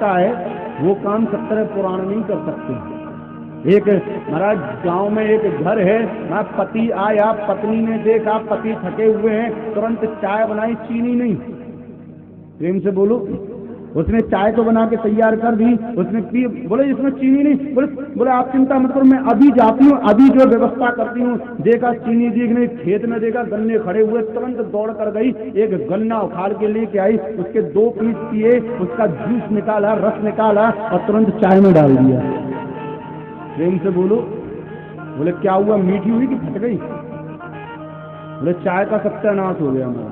सकता है वो काम 70 पुराण नहीं कर सकते। एक महाराज गांव में एक घर है, वहाँ पति आया, पत्नी ने देखा पति थके हुए हैं, तुरंत चाय बनाई, चीनी नहीं। प्रेम से बोलो। उसने चाय तो बना के तैयार कर दी, उसने पी, बोले इसमें चीनी नहीं। बोले आप चिंता मत करो, मैं अभी जाती हूँ, अभी जो व्यवस्था करती हूँ। देखा चीनी दिख नहीं, खेत में देखा गन्ने खड़े हुए, तुरंत दौड़ कर गई, एक गन्ना उखाड़ के लेके आई, उसके 2 पीस पिए, उसका जूस निकाला, रस निकाला और तुरंत चाय में डाल दिया। प्रेम से बोलो। बोले क्या हुआ, मीठी हुई कि फट गई? बोले चाय का सत्यानाश हो गया हमारा।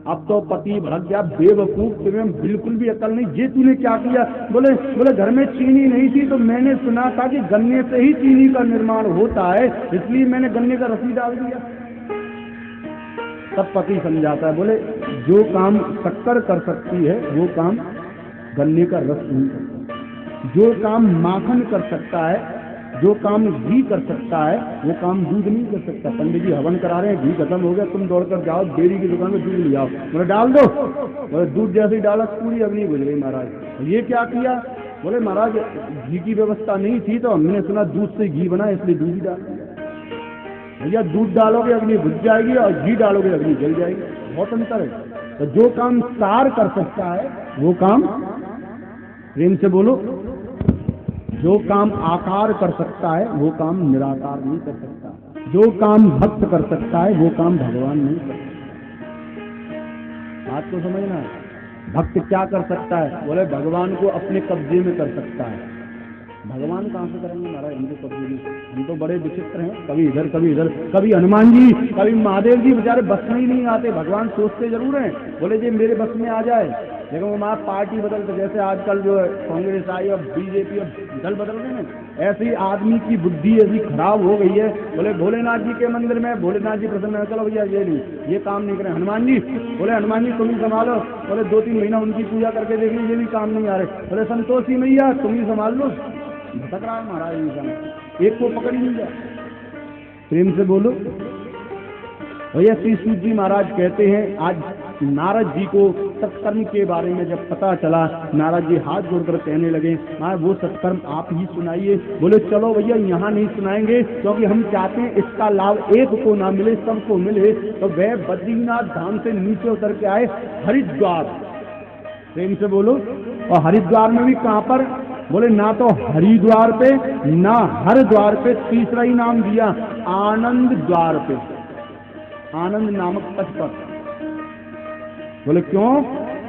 अब तो पति भड़क गया, बेवकूफ, तुम्हें बिल्कुल भी अकल नहीं, ये तूने क्या किया? बोले घर में चीनी नहीं थी तो मैंने सुना था कि गन्ने से ही चीनी का निर्माण होता है, इसलिए मैंने गन्ने का रस डाल दिया। तब पति समझाता है, बोले जो काम शक्कर कर सकती है वो काम गन्ने का रस नहीं कर सकता, जो काम माखन कर सकता है, जो काम घी कर सकता है वो काम दूध नहीं कर सकता। पंडित जी हवन करा रहे हैं, घी खत्म हो गया, तुम दौड़कर जाओ डेयरी की दुकान में दूध ले आओ, बोले डाल दो। बोले दूध जैसे ही डाला पूरी अग्नि बुझ गई महाराज। ये क्या किया? बोले महाराज घी की व्यवस्था नहीं थी तो हमने सुना दूध से घी बना, इसलिए दूध ही डाल दिया। भैया दूध डालोगे अग्नि बुझ जाएगी और घी डालोगे अग्नि जल जाएगी, बहुत अंतर है। तो जो काम सार कर सकता है वो काम, प्रेम से बोलो, जो काम आकार कर सकता है वो काम निराकार नहीं कर सकता, जो काम भक्त कर सकता है वो काम भगवान नहीं कर सकता। बात को समझना है। भक्त क्या कर सकता है? बोले भगवान को अपने कब्जे में कर सकता है। भगवान कहाँ से करेंगे महाराज इनके कब्जे में? हम तो बड़े विचित्र हैं, कभी इधर कभी इधर, कभी हनुमान जी कभी महादेव जी बेचारे बस में ही नहीं आते। भगवान सोचते जरूर हैं, बोले जी मेरे बस में आ जाए, लेकिन वो हमारा पार्टी बदलते, जैसे आजकल जो है कांग्रेस आई और बीजेपी और दल बदल रहे हैं, ऐसी आदमी की बुद्धि ऐसी खराब हो गई है। बोले भोलेनाथ जी के मंदिर में भोलेनाथ जी प्रसन्न है, चलो भैया ये नहीं, ये काम नहीं करें। हनुमान जी, बोले हनुमान जी तुम ही संभालो, बोले 2-3 महीना उनकी पूजा करके देख लीजिए, ये भी काम नहीं आ रहे। बोले संतोषी मैया तुम ही संभाल लो। भटक रहा है महाराज इंसान, एक को पकड़ ही नहीं जाए। प्रेम से बोलो। भैया श्री सूत जी महाराज कहते हैं, आज नारद जी को सत्कर्म के बारे में जब पता चला, नारद जी हाथ जोड़कर कहने लगे, हाँ वो सत्कर्म आप ही सुनाइए। बोले चलो भैया यहाँ नहीं सुनाएंगे, क्योंकि हम चाहते हैं इसका लाभ एक को ना मिले सबको मिले। तो वह बद्रीनाथ धाम से नीचे उतर के आए हरिद्वार। प्रेम से बोलो। और हरिद्वार में भी कहाँ पर? बोले ना तो हरिद्वार पे ना हरिद्वार पे, तीसरा ही नाम दिया आनंद द्वार पे, आनंद नामक पथ पर। बोले क्यों?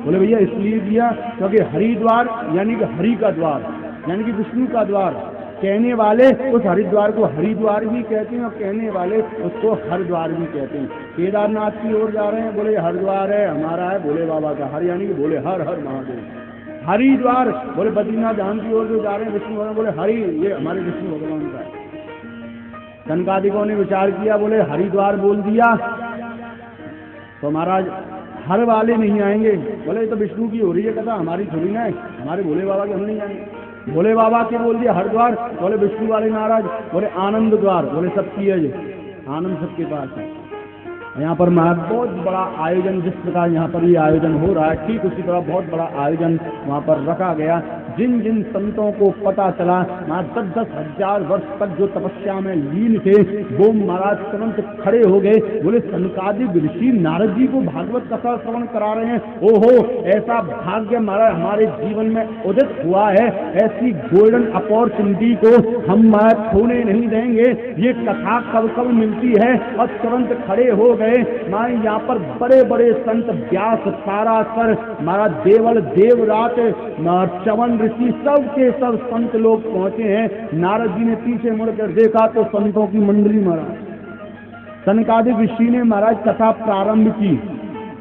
बोले भैया इसलिए दिया क्योंकि हरिद्वार यानी कि हरि का द्वार, यानी कि विष्णु का द्वार। कहने वाले उस हरिद्वार को हरिद्वार भी कहते हैं और कहने वाले उसको हरिद्वार भी कहते हैं। केदारनाथ की ओर जा रहे हैं, बोले हरिद्वार है हमारा है भोले बाबा का, हर यानी कि बोले हर हर महादेव। हरिद्वार बोले बद्रीनाथ धाम की ओर जो जा रहे हैं विष्णु भगवान, बोले हरि ये हमारे विष्णु भगवान का है। सनकादिकों ने विचार किया, बोले हरिद्वार बोल दिया तो महाराज हर वाले नहीं आएंगे। बोले तो विष्णु की हो रही है कथा, हमारी थोड़ी ना है, हमारे भोले बाबा के हम नहीं आएंगे। भोले बाबा के बोल दिया हरिद्वार, बोले विष्णु वाले नाराज। बोले आनंद द्वार, बोले सबकी है, आनंद सबके पास है। यहाँ पर बहुत बड़ा आयोजन, जिस प्रकार यहाँ पर ये आयोजन हो रहा है ठीक उसी तरह बहुत बड़ा आयोजन वहाँ पर रखा गया। जिन जिन संतों को पता चला वहाँ 10-10 हजार वर्ष तक जो तपस्या में लीन थे वो महाराज तुरंत खड़े हो गए। बोले सनकादिक ऋषि नारद जी को भागवत कथा श्रवण करा रहे हैं, ओहो ऐसा भाग्य महाराज हमारे जीवन में उदित हुआ है, ऐसी गोल्डन अपॉर्चुनिटी को हम खोने नहीं देंगे। ये कथा कब कब मिलती है? और तुरंत खड़े हो गए। मां यहाँ पर बड़े बड़े संत व्यास, पाराशर, महाराज देवल, देवरात, च्यवन ऋषि, सब के सब संत लोग पहुंचे हैं। नारद जी ने पीछे मुड़कर देखा तो संतों की मंडली महाराज। सनकादिक ऋषि ने महाराज कथा प्रारंभ की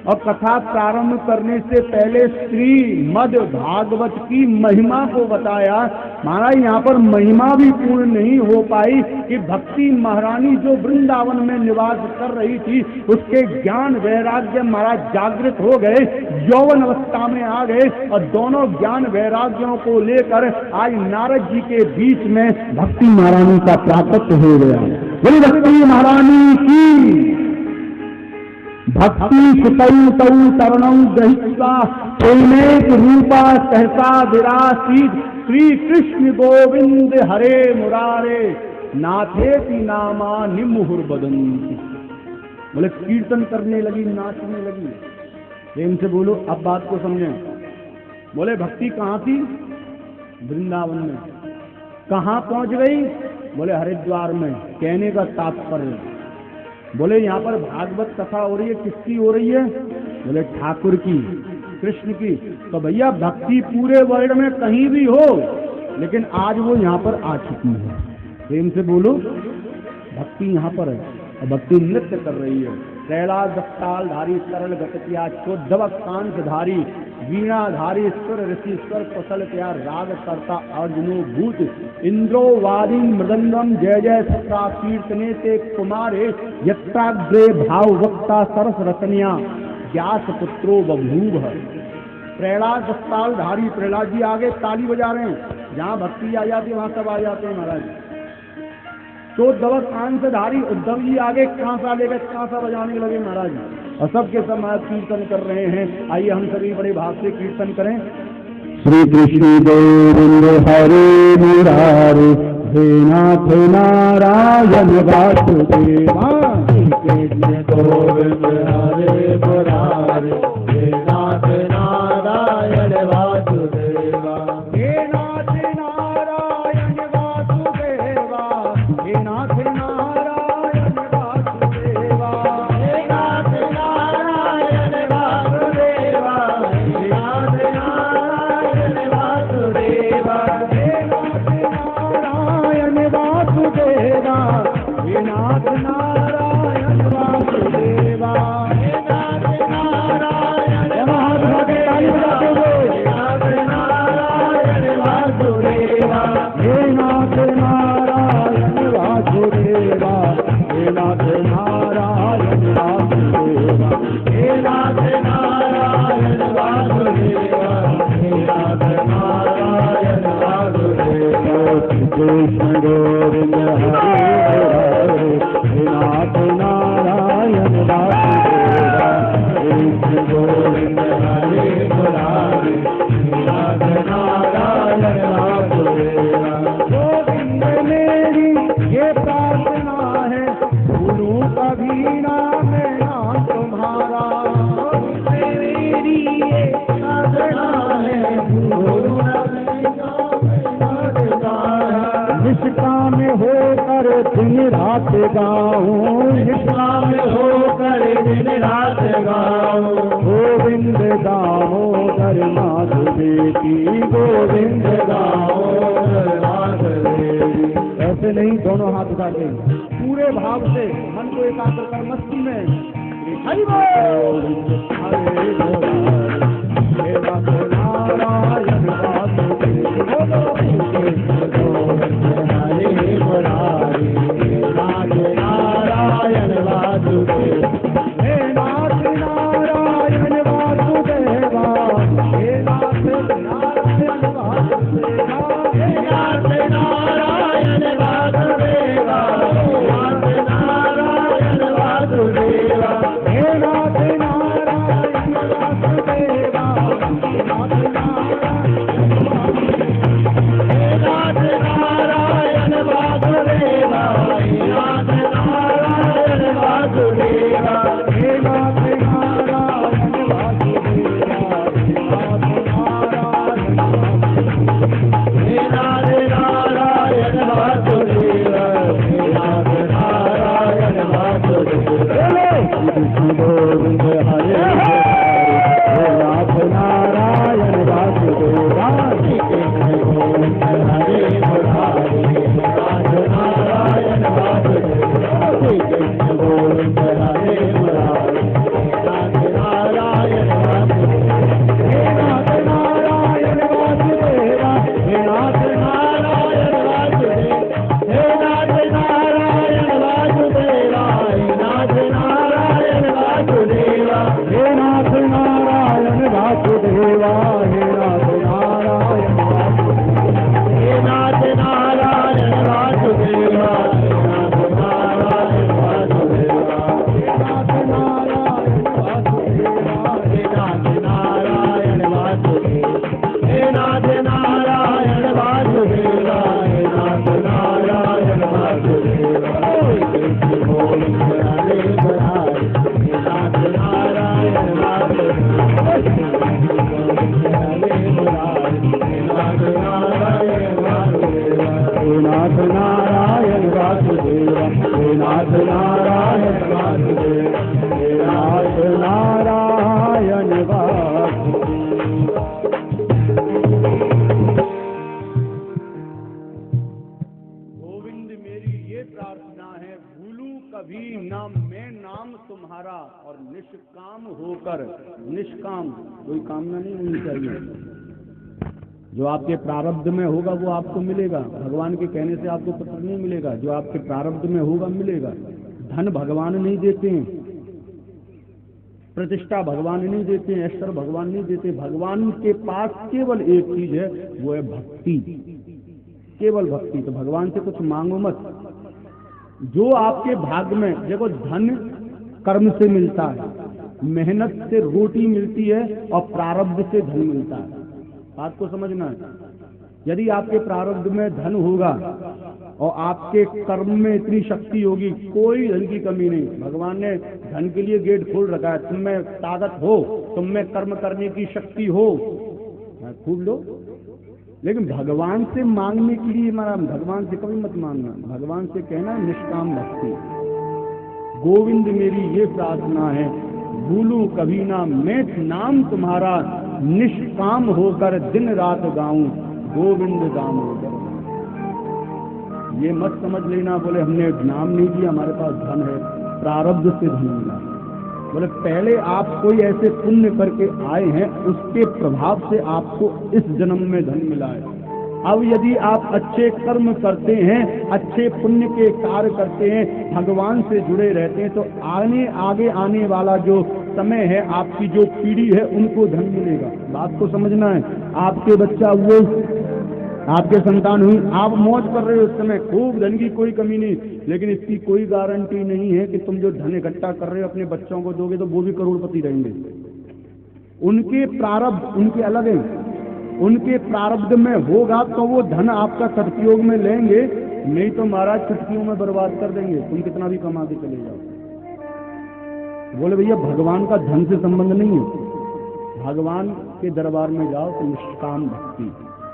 और कथा प्रारंभ करने से पहले श्रीमद् भागवत की महिमा को बताया। महाराज यहाँ पर महिमा भी पूर्ण नहीं हो पाई कि भक्ति महारानी जो वृंदावन में निवास कर रही थी उसके ज्ञान वैराग्य महाराज जागृत हो गए, यौवन अवस्था में आ गए और दोनों ज्ञान वैराग्यों को लेकर आज नारद जी के बीच में भक्ति महारानी का प्राकट्य हो गया। बोली भक्ति महारानी की। भक्ति सुतौ तौ तरणौ ग्रहीत्वा एक रूपा सहसा विरासीत श्री कृष्ण गोविंद हरे मुरारे नाथेति नामा निमुहुर बदंती। बोले कीर्तन करने लगी, नाचने लगी। प्रेम से बोलो, अब बात को समझें। बोले भक्ति कहाँ थी? वृंदावन में। कहाँ पहुंच गई? बोले हरिद्वार में। कहने का तात्पर्य, बोले यहाँ पर भागवत कथा हो रही है, किसकी हो रही है? बोले ठाकुर की, कृष्ण की। तो भैया भक्ति पूरे वर्ल्ड में कहीं भी हो, लेकिन आज वो यहाँ पर आ चुकी है। प्रेम से बोलो, भक्ति यहाँ पर है और भक्ति नृत्य कर रही है। कैलाश दत्ताल धारी सरल गतिया चोद्धव कांत धारी वीणा धारी स्वर ऋषि स्वर कुशल क्या राग करता अर्जुनो भूत इंद्रो वादी मृदंगम जय जय सत्ता कीर्तने ते कुमारे यत्राग्रे भाव वक्ता सरस रतनिया व्यास पुत्रो बभूव। प्रहलाद दत्ताल धारी, प्रहलाद जी आगे ताली बजा रहे हैं। जहाँ भक्ति आ जाती है वहां सब आ जाते हैं महाराज। तो दवस कांस धारी उद्धव जी आगे कांसा लेकर कांसा बजाने लगे महाराज, और सबके सब महाराज कीर्तन कर रहे हैं। आइए हम सभी बड़े भाव से कीर्तन करें। श्री कृष्ण गोविंद हरे मुरारे हे नाथ नारायण वासुदेवा। कृष्ण गोविंद हरे मुरारे हे नाथ नारायण वासुदेवा। हे नाथ नारायण वासुदेवा, हे नाथ नारायण वासुदेवा, हे नाथ नारायण वासुदेवा, हे नाथ नारायण वासुदेवा, हे नाथ नारायण वासुदेवा, हे नाथ नारायण वासुदेवा, हे नाथ नारायण महात्मा के ताली बजाते हुए हे नाथ नारायण वासुदेवा, हे नाथ नारायण वासुदेवा, हे नाथ नारायण वासुदेवा, हे नाथ नारायण वासुदेवा, हे नाथ नारायण वासुदेवा। कृष्ण गोविंद हरे मुरारे हे नाथ नारायण वासुदेवा। कृष्ण गोविंद हरे मुरारे हे नाथ नारायण वासुदेवा। गोविंद मेरी ये प्रार्थना है, भूलूं कभी ना मैं नाम तुम्हारा। गोविंद मेरी ये प्रार्थना है, भूलूं ना मैं नाम तुम्हारा। निष्काम होकर दिन रात गाऊं, निष्काम होकर दिन रात गाऊं। गोविंद दामोदर माधुदेवी, गोविंद दामोदर माधुदेवी। ऐसे नहीं, दोनों हाथ उठा के पूरे भाव से मन को एकाग्र कर मस्ती में हरि बोल हरे मुरारे हे नाथ नारायण वासुदेवा। हरे मुरारे हे नाथ नारायण वासुदेवा, हे नाथ नारायण वासुदेवा, हे नाथ नारायण वासुदेवा, हे नाथ नारायण वासुदेवा, नाथ नारायण वासुदेवा, हे नाथ नारायण वासुदेवा, नाथ नारायण हे नाथ नारायण वासुदेवा, हे नाथ नारायण वासुदेवा, हे नाथ नारायण वासुदेवा, हे नाथ नारायण वासुदेवा। नाथ नारायण वासुदेवा, हे नाथ नारायण वासुदेवा, गोविंद हरे मुरारी, हे नाथ नारायण वासुदेवा, हरे मुरारी, हे नाथ नारायण वासुदेवा, हे नाथ नारायण वासुदेवा, हे नाथ नारायण वासुदेवा, हे नाथ नारायण वासुदेवा। गोविंद मेरी ये प्रार्थना है, भूलूं कभी ना मैं नाम तुम्हारा, और निष्काम होकर, निष्काम कोई कामना नहीं होनी चाहिए, जो आपके प्रारब्ध में होगा वो आपको मिलेगा, भगवान के कहने से आपको पत्र नहीं मिलेगा, जो आपके प्रारब्ध में होगा मिलेगा। धन भगवान नहीं देते हैं, प्रतिष्ठा भगवान नहीं देते हैं, ऐश्वर्य भगवान नहीं देते, भगवान के पास केवल एक चीज है, वो है भक्ति, केवल भक्ति। तो भगवान से कुछ मांगो मत, जो आपके भाग्य में, देखो धन कर्म से मिलता है, मेहनत से रोटी मिलती है और प्रारब्ध से धन मिलता है, बात को समझना है। यदि आपके प्रारब्ध में धन होगा और आपके कर्म में इतनी शक्ति होगी, कोई धन की कमी नहीं, भगवान ने धन के लिए गेट खोल रखा है, तुम में ताकत हो, तुम में कर्म करने की शक्ति हो, खूब लो। लेकिन भगवान से मांगने के लिए हमारा, भगवान से कभी मत मांगना, भगवान से कहना निष्काम भक्ति। गोविंद मेरी ये प्रार्थना है, भूलूं कभी ना मैं नाम तुम्हारा, निष्काम होकर दिन रात गाऊं गोविंद दामोदर। ये मत समझ लेना बोले हमने नाम नहीं दिया, हमारे पास धन है, प्रारब्ध से धन मिला। बोले पहले आप कोई ऐसे पुण्य करके आए हैं, उसके प्रभाव से आपको इस जन्म में धन मिला है। अब यदि आप अच्छे कर्म करते हैं, अच्छे पुण्य के कार्य करते हैं, भगवान से जुड़े रहते हैं, तो आगे आने वाला जो समय है, आपकी जो पीढ़ी है, उनको धन मिलेगा। बात को समझना है। आपके बच्चा हुए, आपके संतान हुई, आप मौज कर रहे हो उस समय, खूब धन की कोई कमी नहीं, लेकिन इसकी कोई गारंटी नहीं है कि तुम जो धन इकट्ठा कर रहे हो अपने बच्चों को दोगे तो वो भी करोड़पति रहेंगे। उनके प्रारब्ध उनके अलग हैं, उनके प्रारब्ध में होगा तो वो धन आपका सदुपयोग में लेंगे, नहीं तो महाराज चुटकियों में बर्बाद कर देंगे, तुम कितना भी कमा के चले जाओ। बोले भैया भगवान का धन से संबंध नहीं है, भगवान के दरबार में जाओ तो निष्काम भक्ति।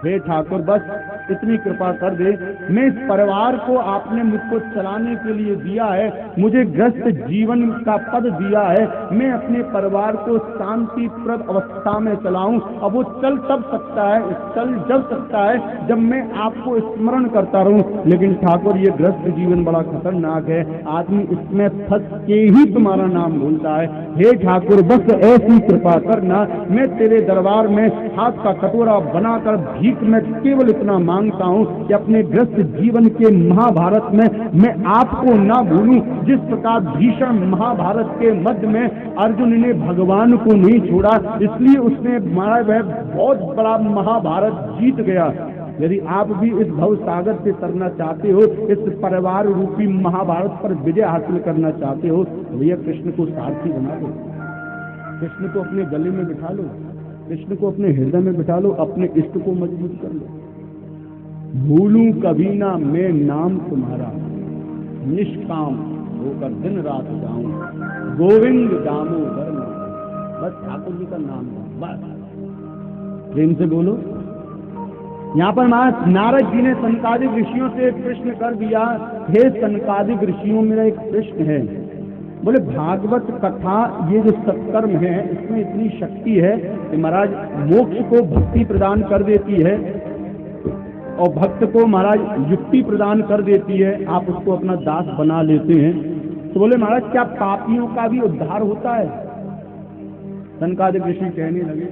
हे ठाकुर बस इतनी कृपा कर दे, मैं इस परिवार को आपने मुझको चलाने के लिए दिया है, मुझे ग्रस्त जीवन का पद दिया है, मैं अपने परिवार को शांतिप्रद अवस्था में चलाऊं। अब वो चल तब सकता है, चल जब सकता है जब मैं आपको स्मरण करता रहूं। लेकिन ठाकुर ये ग्रस्त जीवन बड़ा खतरनाक है, आदमी इसमें फंस के ही तुम्हारा नाम भूलता है। हे ठाकुर बस ऐसी कृपा करना, मैं तेरे दरबार में हाथ का कटोरा बनाकर भीख में केवल इतना मांगता हूं कि अपने ग्रस्त जीवन के महाभारत में मैं आपको ना भूलूं। जिस प्रकार भीषण महाभारत के मध्य में अर्जुन ने भगवान को नहीं छोड़ा, इसलिए उसने मारा वह बहुत बड़ा महाभारत जीत गया। यदि आप भी इस भव सागर से तरना चाहते हो, इस परिवार रूपी महाभारत पर विजय हासिल करना चाहते हो, तो भैया कृष्ण को सारथी बना लो, कृष्ण को अपने गले में बिठा लो, कृष्ण को अपने हृदय में बिठा लो, अपने इष्ट को मजबूत कर लो। भूलूं कभी ना मैं नाम तुम्हारा, निष्काम होकर दिन रात गाऊं गोविंद दामोदर। बस ठाकुर जी का नाम बस प्रेम से बोलो। यहाँ पर नारद जी ने सनकादिक ऋषियों से प्रश्न कर दिया, हे सनकादिक ऋषियों मेरा एक प्रश्न है। बोले भागवत कथा ये जो सत्कर्म है इसमें इतनी शक्ति है कि महाराज मोक्ष को भक्ति प्रदान कर देती है और भक्त को महाराज युक्ति प्रदान कर देती है, आप उसको अपना दास बना लेते हैं। तो बोले महाराज क्या पापियों का भी उद्धार होता है? सनकादिक ऋषि कहने लगे,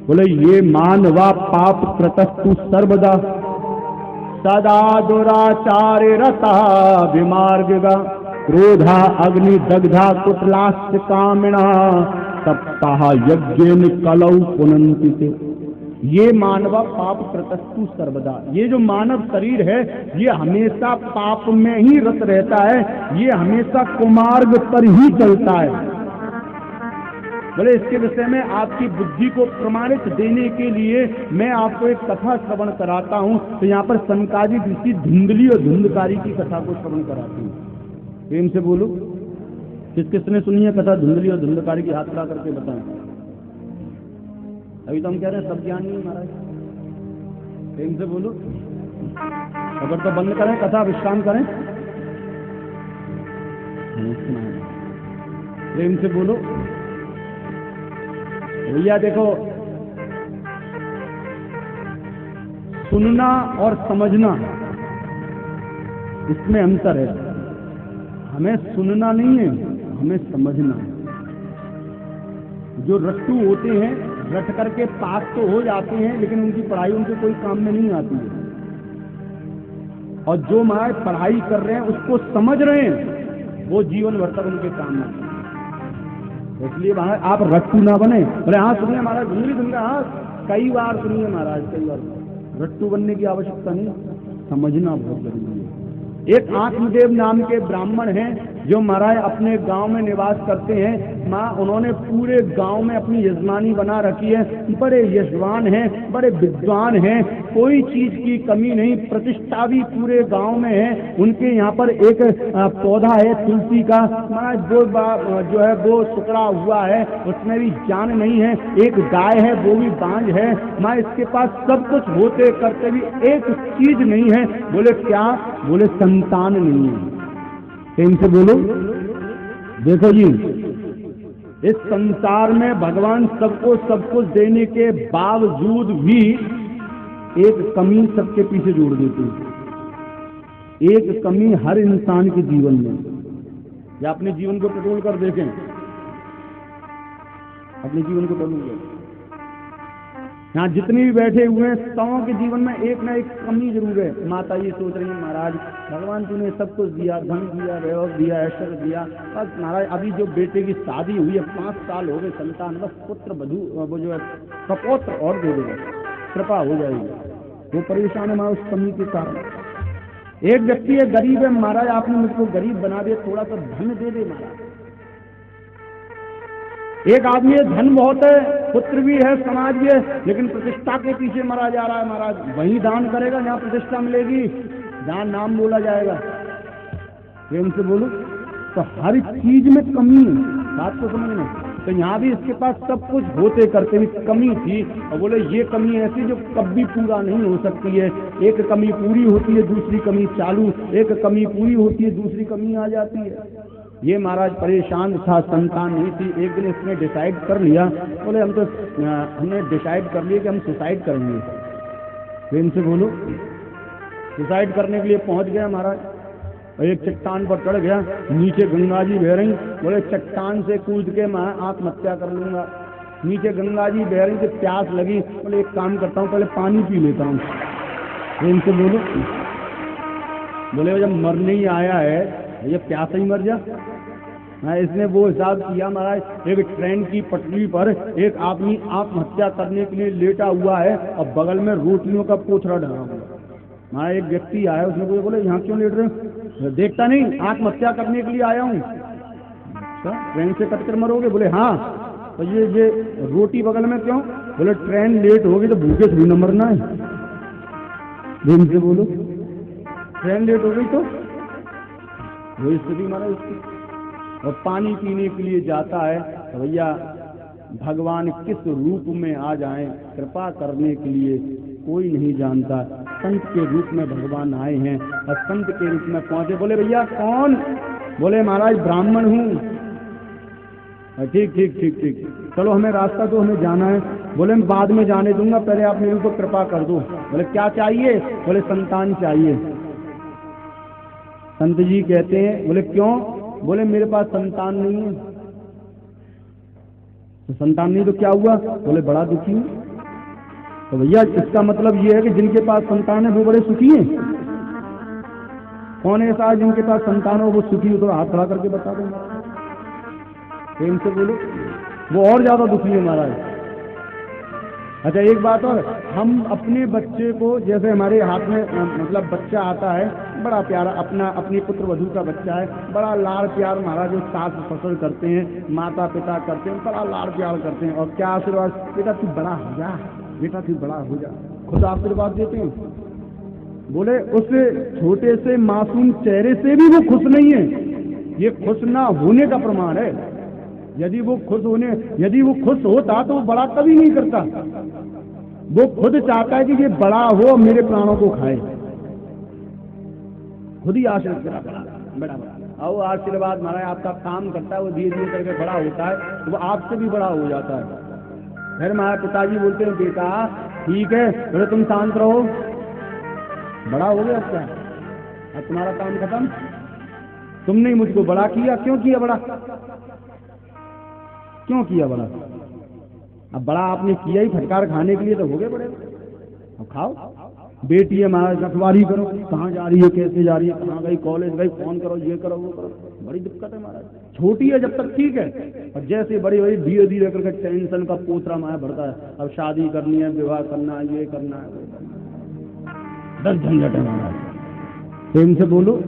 बोले ये मानवा पाप कृतस्तु सर्वदा सदा दुराचार्य रता विमार्गा क्रोधा अग्नि दग्धा कुटलास्य कामिणा सप्ताह यज्ञ कलौ पुनन्ति से। ये मानवा पाप कृतस्तु सर्वदा, ये जो मानव शरीर है ये हमेशा पाप में ही रत रहता है, ये हमेशा कुमार्ग पर ही चलता है। बोले इसके विषय में आपकी बुद्धि को प्रमाणित देने के लिए मैं आपको एक कथा श्रवण कराता हूँ। तो यहाँ पर सनकादिक ऋषि धुंधली और धुंधकारी की कथा को श्रवण कराते हैं। प्रेम से बोलो, किस किसने सुनी है कथा धुंधली और धुंधकारी की? हाथ खड़ा करके बताएं। अभी तो हम कह रहे हैं सब ज्ञान नहीं महाराज। प्रेम से बोलो, अगर तो बंद करें कथा, विश्राम करें। प्रेम से बोलो भैया। देखो, सुनना और समझना इसमें अंतर है। हमें सुनना नहीं है, हमें समझना है। जो रट्टू होते हैं रट करके पास तो हो जाते हैं, लेकिन उनकी पढ़ाई उनके कोई काम में नहीं आती है। और जो महाराज पढ़ाई कर रहे हैं उसको समझ रहे हैं, वो जीवन भर तक उनके काम में। इसलिए महाराज आप रट्टू ना बने। बोले हाँ सुनिए महाराज, धुंधली धुंधला, हाँ कई बार सुनिए महाराज, कई बार। रट्टू बनने की आवश्यकता नहीं, समझना बहुत जरूरी है। एक आत्मदेव नाम के ब्राह्मण हैं जो महाराज अपने गांव में निवास करते हैं। माँ उन्होंने पूरे गांव में अपनी यजमानी बना रखी है। बड़े यशवान हैं, बड़े विद्वान हैं, कोई चीज की कमी नहीं, प्रतिष्ठा भी पूरे गांव में है। उनके यहाँ पर एक पौधा है तुलसी का, महाराज वो जो है वो सुकड़ा हुआ है, उसमें भी जान नहीं है। एक गाय है, वो भी बांझ है। माँ इसके पास सब कुछ होते करते भी एक चीज नहीं है। बोले क्या? बोले संतान नहीं है। प्रेम से बोलो। देखो जी, इस संसार में भगवान सबको सब कुछ देने के बावजूद भी एक कमी सबके पीछे जोड़ देते हैं। एक कमी हर इंसान के जीवन में। या अपने जीवन को टटोल कर देखें, अपने जीवन को टटोल कर। यहाँ जितने भी बैठे हुए हैं सबों के जीवन में एक ना एक कमी जरूर है। माता ये सोच रही है महाराज भगवान तूने सब कुछ दिया, धन दिया, वैभव दिया, ऐश्वर्य दिया, बस महाराज अभी जो बेटे की शादी हुई है 5 साल हो गए, संतान बस पुत्र वधू वो जो है कपौत्र और दे देगा, कृपा हो जाएगी। वो परेशान है महाराज उस कमी के कारण। एक व्यक्ति है गरीब है, महाराज आपने मुझको गरीब बना दिया, थोड़ा सा धन दे दे महाराज। एक आदमी है धन बहुत है, पुत्र भी है, समाज भी है, लेकिन प्रतिष्ठा के पीछे मरा जा रहा है। महाराज वही दान करेगा जहाँ प्रतिष्ठा मिलेगी, जहाँ नाम बोला जाएगा। प्रेम से बोलो। तो हर चीज में कमी है, बात को समझना। तो यहाँ भी इसके पास सब कुछ होते करते भी कमी थी, और बोले ये कमी ऐसी जो कभी पूरा नहीं हो सकती है। एक कमी पूरी होती है, दूसरी कमी चालू, एक कमी पूरी होती है, दूसरी कमी आ जाती है। ये महाराज परेशान था, संतान नहीं थी। एक दिन इसने डिसाइड कर लिया, बोले हमने डिसाइड कर लिया कि हम सुसाइड करेंगे। प्रेम से बोलो। सुसाइड करने के लिए पहुंच गया महाराज, और एक चट्टान पर चढ़ गया, नीचे गंगा जी बह रही। बोले चट्टान से कूद के मैं आत्महत्या कर लूंगा। नीचे गंगा जी बह रही, तो प्यास लगी, बोले एक काम करता हूँ पहले पानी पी लेता हूँ। प्रेम से बोलो। बोले जब मरने ही आया है ये प्यास ही मर जा। इसने वो हिसाब किया महाराज, एक ट्रेन की पटरी पर एक आदमी आत्महत्या करने के लिए लेटा हुआ है, और बगल में रोटियों का पोथरा डरा हुआ। महाराज एक व्यक्ति आया, उसने बोले यहाँ क्यों लेट रहे हो? देखता नहीं आत्महत्या करने के लिए आया हूँ। ट्रेन से कटकर मरोगे? बोले हाँ। तो ये रोटी बगल में क्यों? बोले ट्रेन लेट होगी तो भूखे थोड़ी न मरना है। धीरे से बोलो। ट्रेन लेट हो गई तो वही स्थिति मारा उसकी। और पानी पीने के लिए जाता है, तो भैया भगवान किस रूप में आ जाएं कृपा करने के लिए कोई नहीं जानता। संत के रूप में भगवान आए हैं, और संत के रूप में पहुंचे। बोले भैया कौन? बोले महाराज ब्राह्मण हूँ। ठीक ठीक ठीक ठीक, चलो हमें रास्ता दो, हमें जाना है। बोले मैं बाद में जाने दूंगा, पहले आप मेरे को कृपा कर दो। बोले क्या चाहिए? बोले संतान चाहिए। संत जी कहते हैं, बोले क्यों? बोले मेरे पास संतान नहीं है। तो संतान नहीं तो क्या हुआ? बोले बड़ा दुखी हूं। तो भैया इसका मतलब ये है कि जिनके पास संतान है वो बड़े सुखी हैं। कौन ऐसा है जिनके पास संतान हो वो सुखी हो? तो हाथ खड़ा करके बता दो। प्रेम से बोलो। वो और ज्यादा दुखी है महाराज। अच्छा एक बात और, हम अपने बच्चे को, जैसे हमारे हाथ में मतलब बच्चा आता है बड़ा प्यारा, अपनी पुत्र वधू का बच्चा है, बड़ा लाड़ प्यार महाराज जो सास ससुर करते हैं, माता पिता करते हैं, बड़ा लाड़ प्यार करते हैं, और क्या आशीर्वाद, बेटा तू बड़ा हो जा, बेटा तू बड़ा हो जा, खुद आशीर्वाद देते हैं। बोले उस छोटे से मासूम चेहरे से भी वो खुश नहीं है, ये खुश ना होने का प्रमाण है। यदि वो खुश होता तो वो बड़ा कभी नहीं करता। वो खुद चाहता है कि ये बड़ा हो, मेरे प्राणों को खाए, खुद ही आशीर्वाद बड़ा बड़ा और आशीर्वाद महाराज आपका काम करता है, वो धीरे धीरे करके बड़ा होता है, तो वो आपसे भी बड़ा हो जाता है। फिर हमारे पिताजी बोलते हैं बेटा ठीक है, बोले तुम शांत रहो, बड़ा हो गया क्या, अब तुम्हारा काम खत्म, तुमने मुझको बड़ा किया, क्यों किया बड़ा, क्यों किया बड़ा, अब बड़ा आपने किया ही फटकार खाने के लिए, तो हो गए बड़े, अब खाओ। बेटी है महाराज रखवाली करो, कहाँ जा रही है, कैसे जा रही है, कहाँ गई, कॉलेज गई, फोन करो, ये करो वो करो, बड़ी दिक्कत है महाराज। छोटी है जब तक ठीक है, और जैसे बड़ी बड़ी धीरे धीरे करके टेंशन का पोतरा माया भरता है, अब शादी करनी है, विवाह करना है, ये करना है, वो करना है, 10 झंझट है महाराज। प्रेम से बोलो,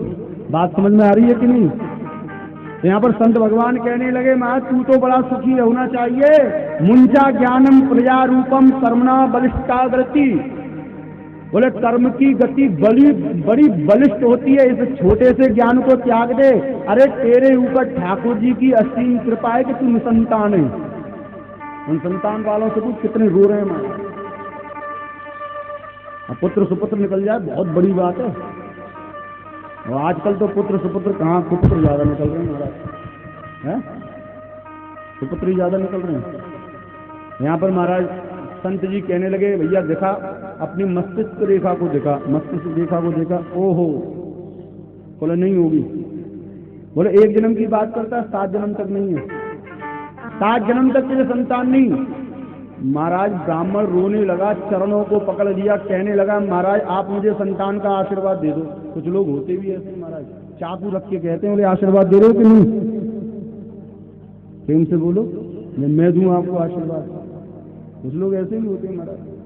बात समझ में आ रही है कि नहीं। यहाँ पर संत भगवान कहने लगे महाराज तू तो बड़ा सुखी होना चाहिए, मुंचा ज्ञानम प्रजा रूपम कर्मणा बलिष्ठागति, बोले कर्म की गति बड़ी बलिष्ठ होती है, इस छोटे से ज्ञान को त्याग दे। अरे तेरे ऊपर ठाकुर जी की असीम कृपा है कि तू निसंतान है, उन संतान वालों से कुछ कितने रो रहे हैं महाराज, अब पुत्र सुपुत्र निकल जाए बहुत बड़ी बात है, और आजकल तो पुत्र सुपुत्र कहाँ, कुपुत्र ज्यादा निकल रहे हैं महाराज, है सुपुत्र ही ज्यादा निकल रहे हैं। यहाँ पर महाराज संत जी कहने लगे भैया देखा, अपनी मस्तिष्क रेखा को देखा, मस्तिष्क रेखा को देखा, ओहो, बोले नहीं होगी, बोले 1 जन्म की बात करता है, 7 जन्म तक नहीं है, 7 जन्म तक तेरे संतान नहीं। महाराज ब्राह्मण रोने लगा, चरणों को पकड़ लिया, कहने लगा महाराज आप मुझे संतान का आशीर्वाद दे दो। कुछ लोग होते भी ऐसे महाराज, चाकू रख के कहते हैं बोले आशीर्वाद दे रहे हो कि नहीं, प्रेम से बोलो, मैं दूं आपको आशीर्वाद, कुछ लोग ऐसे भी होते हैं महाराज।